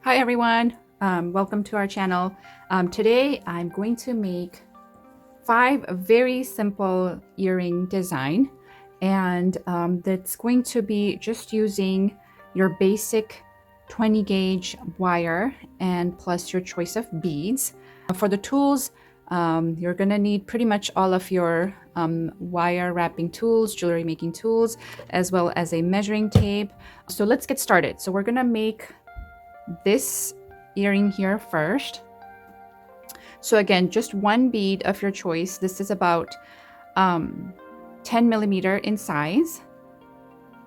Hi everyone, welcome to our channel. Today I'm going to make 5 very simple earring design, and that's going to be just using your basic 20 gauge wire and plus your choice of beads. For the tools, you're gonna need pretty much all of your wire wrapping tools, jewelry making tools, as well as a measuring tape. So let's get started. So we're gonna make this earring here first. So again, just one bead of your choice. This is about 10 millimeter in size,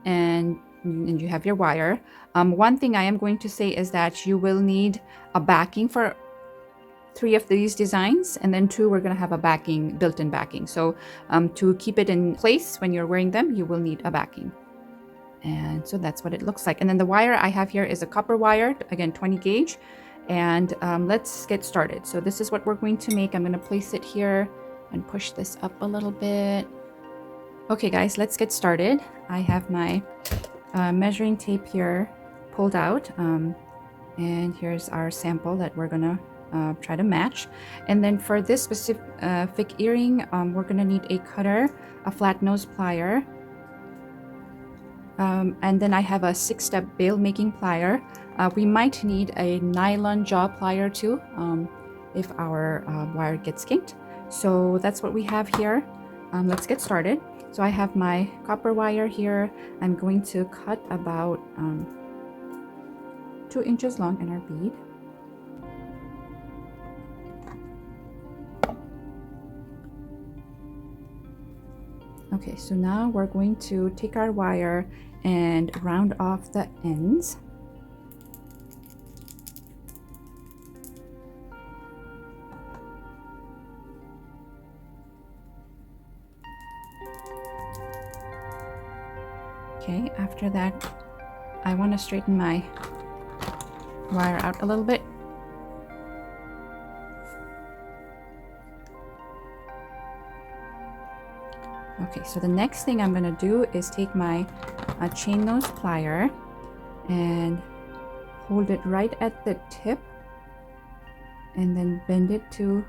and you have your wire. One thing I am going to say is that you will need a backing for 3 of these designs, and then 2 we're going to have a backing, built-in backing. So to keep it in place when you're wearing them, you will need a backing. And so that's what it looks like. And then the wire I have here is a copper wire, again 20 gauge. And let's get started. So this is what we're going to make. I'm going to place it here and push this up a little bit. Okay guys, let's get started. I have my measuring tape here pulled out, and here's our sample that we're gonna try to match. And then for this specific earring, we're gonna need a cutter, a flat nose plier, and then I have a 6-step bail making plier. We might need a nylon jaw plier too, if our wire gets kinked. So that's what we have here. Let's get started. So I have my copper wire here. I'm going to cut about 2 inches long in our bead. Okay, so now we're going to take our wire and round off the ends. Okay, after that, I want to straighten my wire out a little bit. Okay, so the next thing I'm going to do is take my chain nose plier and hold it right at the tip, and then bend it to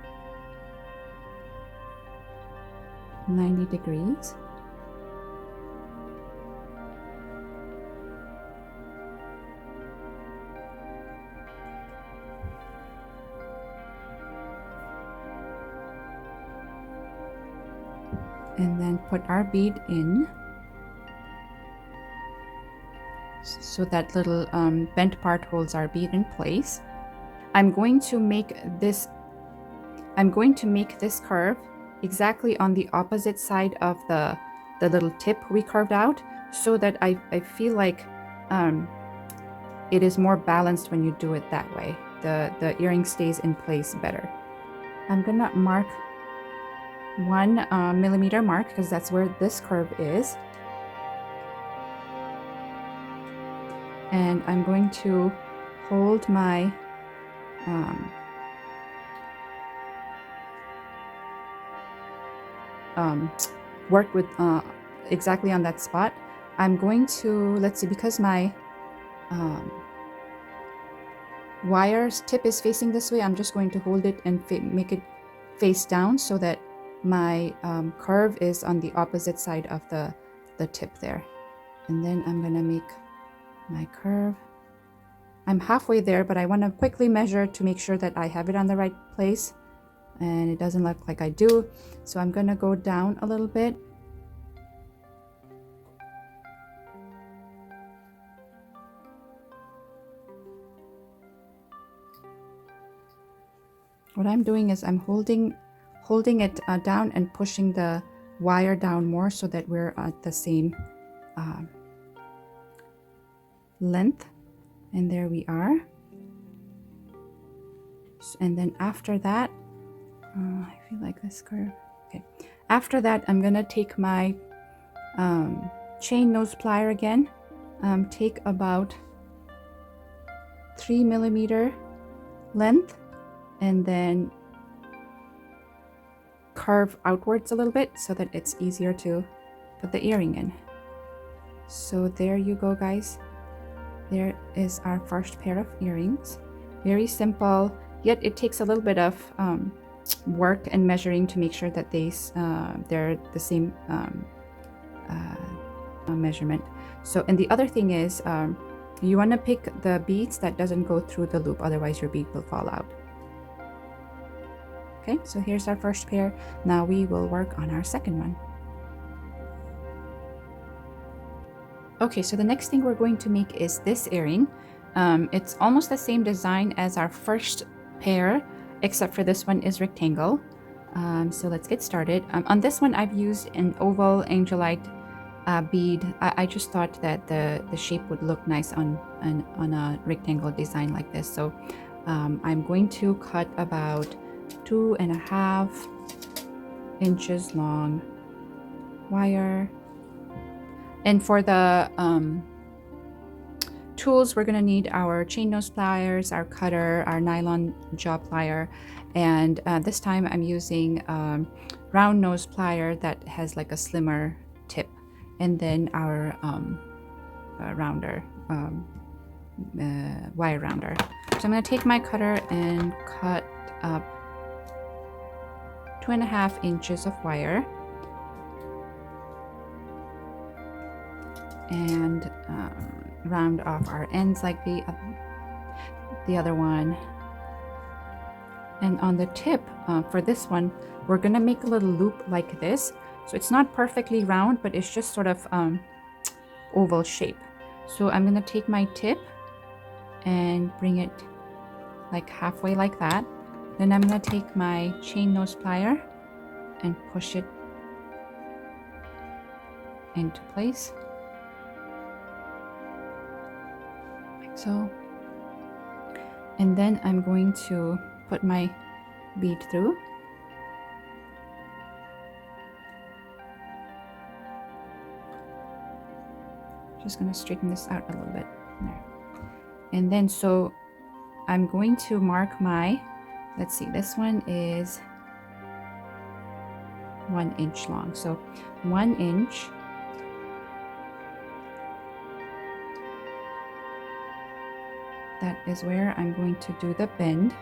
90 degrees. And then put our bead in, so that little bent part holds our bead in place. I'm going to make this curve exactly on the opposite side of the little tip we carved out, so that I feel like it is more balanced when you do it that way. The earring stays in place better. I'm gonna mark 1 millimeter mark, because that's where this curve is. And I'm going to hold my work with exactly on that spot. I'm going to, let's see, because my wire's tip is facing this way, I'm just going to hold it and make it face down, so that my curve is on the opposite side of the tip there. And then I'm gonna make my curve. I'm halfway there, but I want to quickly measure to make sure that I have it on the right place, and it doesn't look like I do. So I'm gonna go down a little bit. What I'm doing is I'm holding it down and pushing the wire down more, so that we're at the same length. And there we are. And then after that, I feel like this curve. Okay. After that, I'm gonna take my chain nose plier again. Take about 3 millimeter length, and then curve outwards a little bit, so that it's easier to put the earring in. So there you go, guys. There is our first pair of earrings. Very simple, yet it takes a little bit of work and measuring to make sure that they're the same measurement. So, and the other thing is, you want to pick the beads that doesn't go through the loop, otherwise your bead will fall out. Okay, so here's our first pair. Now we will work on our second one. Okay, so the next thing we're going to make is this earring. It's almost the same design as our first pair, except for this one is rectangle. So let's get started. On this one, I've used an oval angelite bead. I just thought that the shape would look nice on a rectangle design like this. So I'm going to cut about 2.5 inches long wire. And for the tools, we're going to need our chain nose pliers, our cutter, our nylon jaw plier, and this time I'm using round nose plier that has like a slimmer tip, and then our rounder, wire rounder. So I'm going to take my cutter and cut up 2.5 inches of wire. And round off our ends like the other one. And on the tip for this one, we're gonna make a little loop like this. So it's not perfectly round, but it's just sort of oval shape. So I'm gonna take my tip and bring it like halfway like that. Then I'm gonna take my chain nose plier and push it into place. So, and then I'm going to put my bead through. Just going to straighten this out a little bit there. And then so I'm going to mark my, let's see, this one is 1 inch long. So 1 inch. That is where I'm going to do the bend.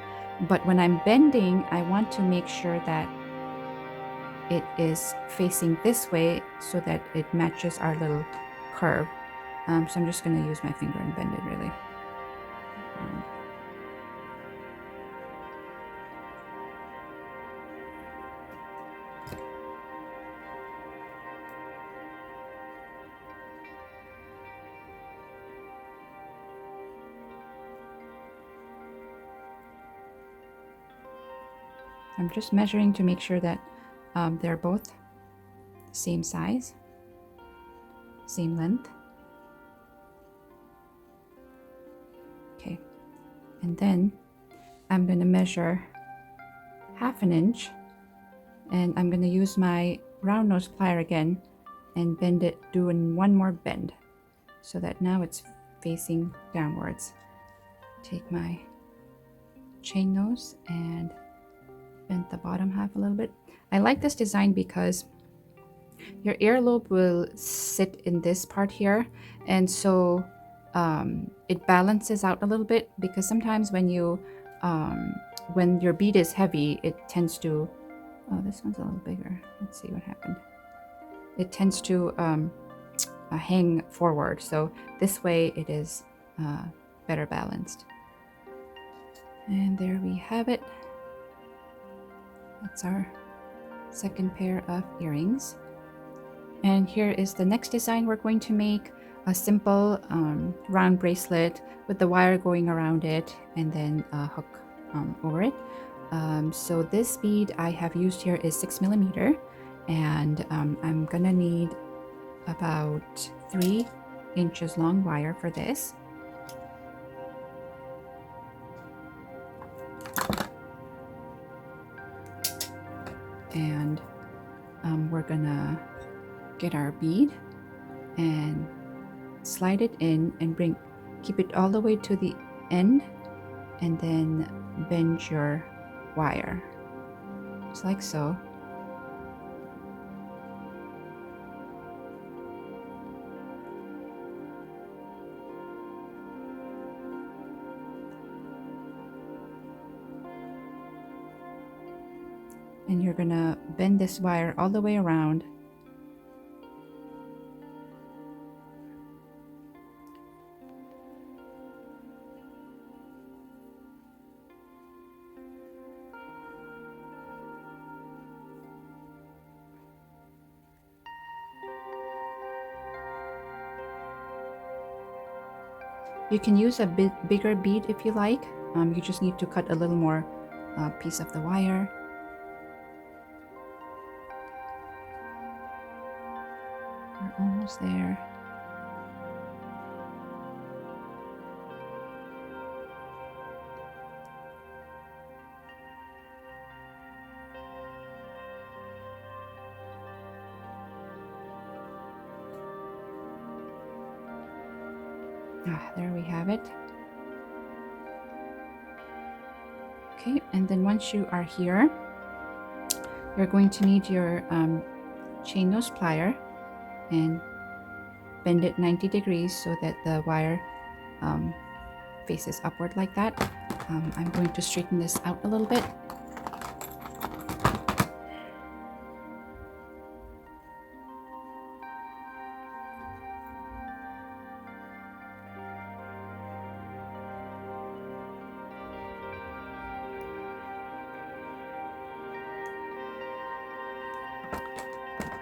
But when I'm bending, I want to make sure that it is facing this way so that it matches our little curve. So I'm just going to use my finger and bend it really. I'm just measuring to make sure that they're both the same size, same length. Okay, and then I'm going to measure 1/2 inch, and I'm going to use my round nose plier again and bend it, doing one more bend so that now it's facing downwards. Take my chain nose and bend the bottom half a little bit. I like this design because your earlobe will sit in this part here, and so it balances out a little bit, because sometimes when you when your bead is heavy, it tends to, oh, this one's a little bigger. Let's see what happened. It tends to hang forward, so this way it is better balanced. And there we have it. That's our second pair of earrings. And here is the next design we're going to make. A simple round bracelet with the wire going around it and then a hook over it. So this bead I have used here is 6mm, and I'm gonna need about 3 inches long wire for this. And we're gonna get our bead and slide it in and keep it all the way to the end, and then bend your wire just like so. and you're gonna bend this wire all the way around. You can use a bit bigger bead if you like. You just need to cut a little more piece of the wire. We're almost there. There we have it. Okay, and then once you are here, you're going to need your chain nose plier and bend it 90 degrees so that the wire faces upward like that. I'm going to straighten this out a little bit.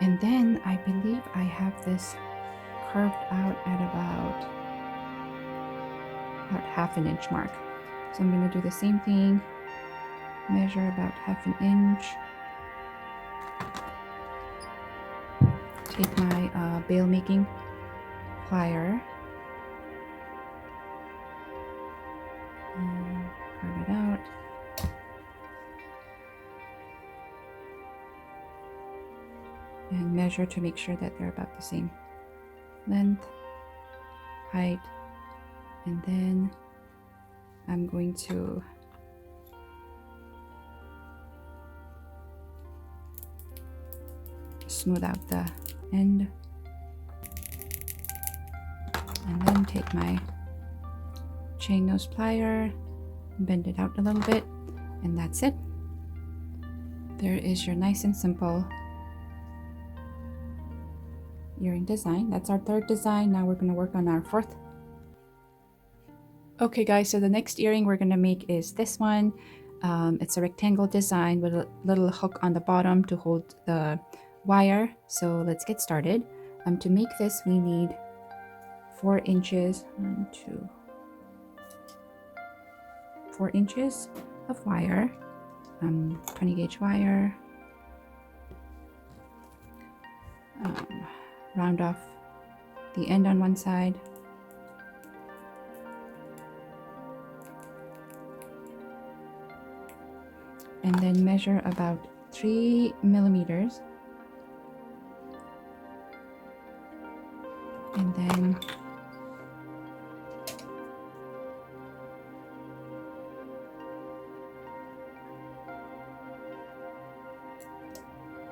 And then I believe I have this curved out at about ½ inch mark. So I'm going to do the same thing, measure about ½ inch, take my bail making plier and curve it out. And measure to make sure that they're about the same length, height, and then I'm going to smooth out the end, and then take my chain nose plier, bend it out a little bit, and that's it. There is your nice and simple earring design. That's our third design. Now we're going to work on our fourth. Okay guys, so the next earring we're going to make is this one. It's a rectangle design with a little hook on the bottom to hold the wire. So let's get started. To make this we need 4 inches, 4 inches of wire, 20 gauge wire. Round off the end on one side. And then measure about 3 millimeters. And then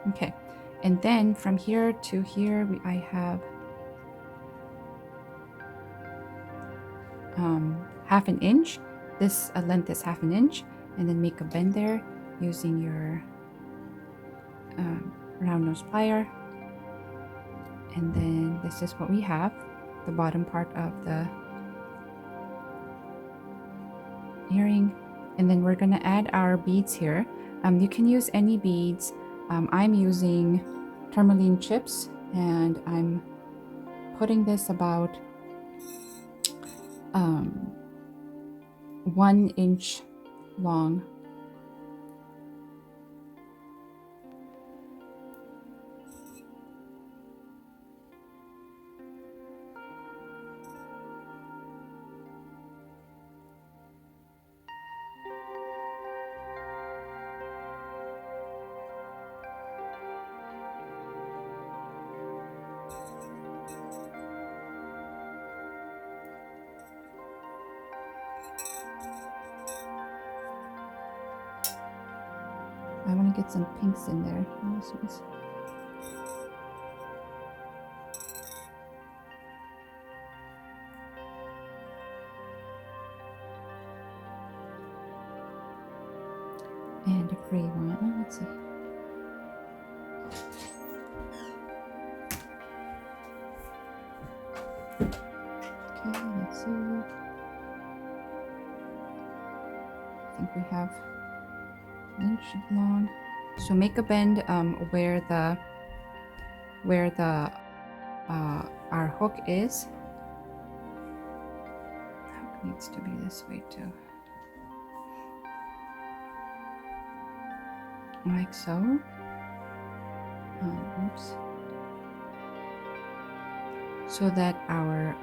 okay. And then from here to here, I have ½ inch. This length is ½ inch, and then make a bend there using your round nose plier. And then this is what we have, the bottom part of the earring. And then we're gonna add our beads here. You can use any beads. I'm using tourmaline chips, and I'm putting this about 1 inch long. I want to get some pinks in there. This one's and a gray one. Let's see. I think we have an inch long. So make a bend where the our hook is. The hook needs to be this way too, like so. Oops. So that our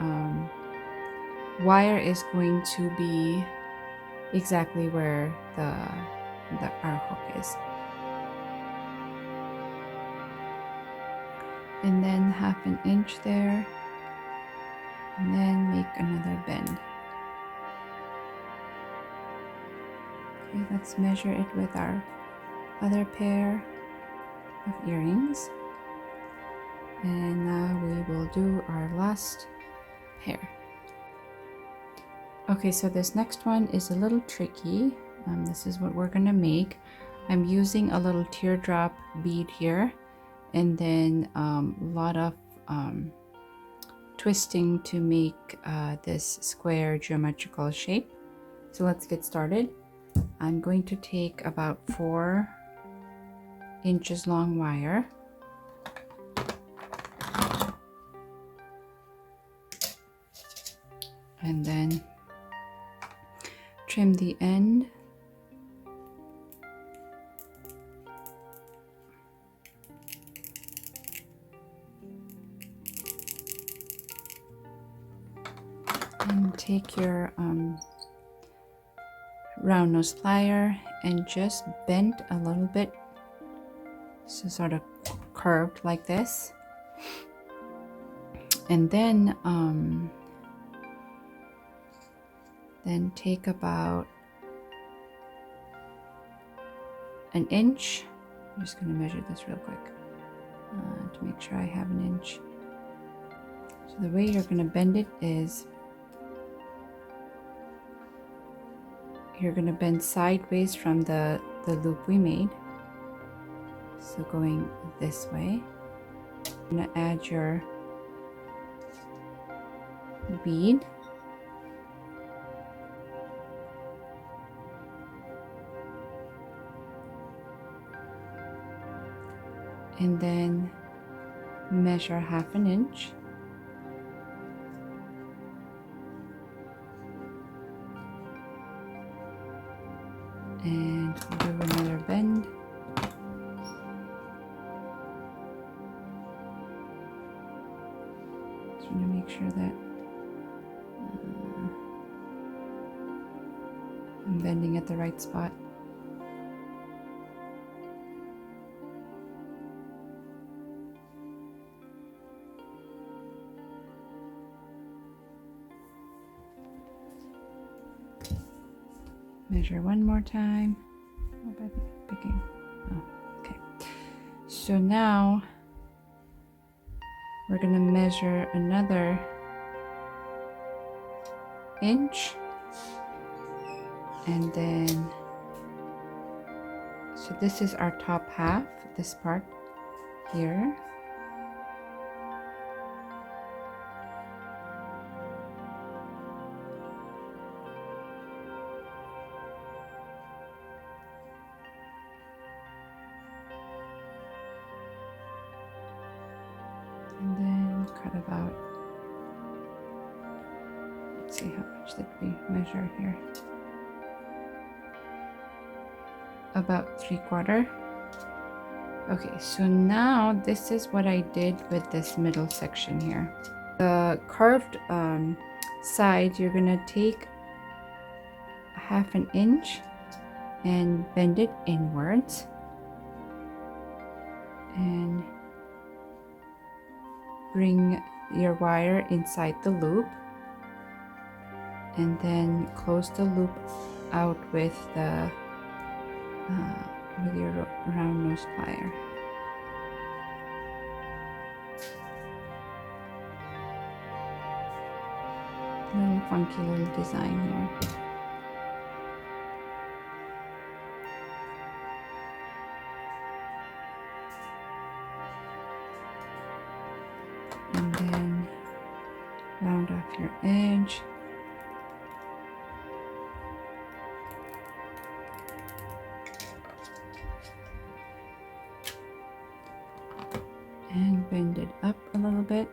wire is going to be exactly where our hook is. And then 1/2 inch there, and then make another bend. Okay, let's measure it with our other pair of earrings, and now we will do our last pair. Okay, so this next one is a little tricky. This is what we're gonna make. I'm using a little teardrop bead here, and then a lot of twisting to make this square geometrical shape. So let's get started. I'm going to take about 4 inches long wire, and then trim the end. And take your round nose plier and just bend a little bit, so sort of curved like this. And then take about an inch. I'm just going to measure this real quick to make sure I have an inch. So the way you're going to bend it is you're going to bend sideways from the loop we made. So going this way. You're going to add your bead. And then measure 1/2 inch. And do another bend. Just want to make sure that I'm bending at the right spot. Measure one more time. What am I picking? Oh, okay. So now we're going to measure another inch, and then so this is our top half, this part here. And then cut about, let's see, how much did we measure here? About 3/4. Okay, so now this is what I did with this middle section here. The curved side, you're gonna take 1/2 inch and bend it inwards, and bring your wire inside the loop, and then close the loop out with the with your round nose plier. Little funky little design here. And then round off your edge. bit.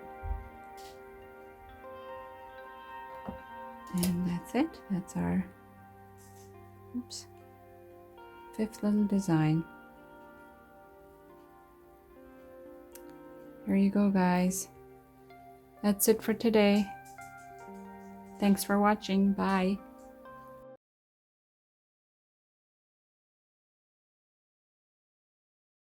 And that's it. That's our, oops, 5th little design. Here you go, guys. That's it for today. Thanks for watching. Bye.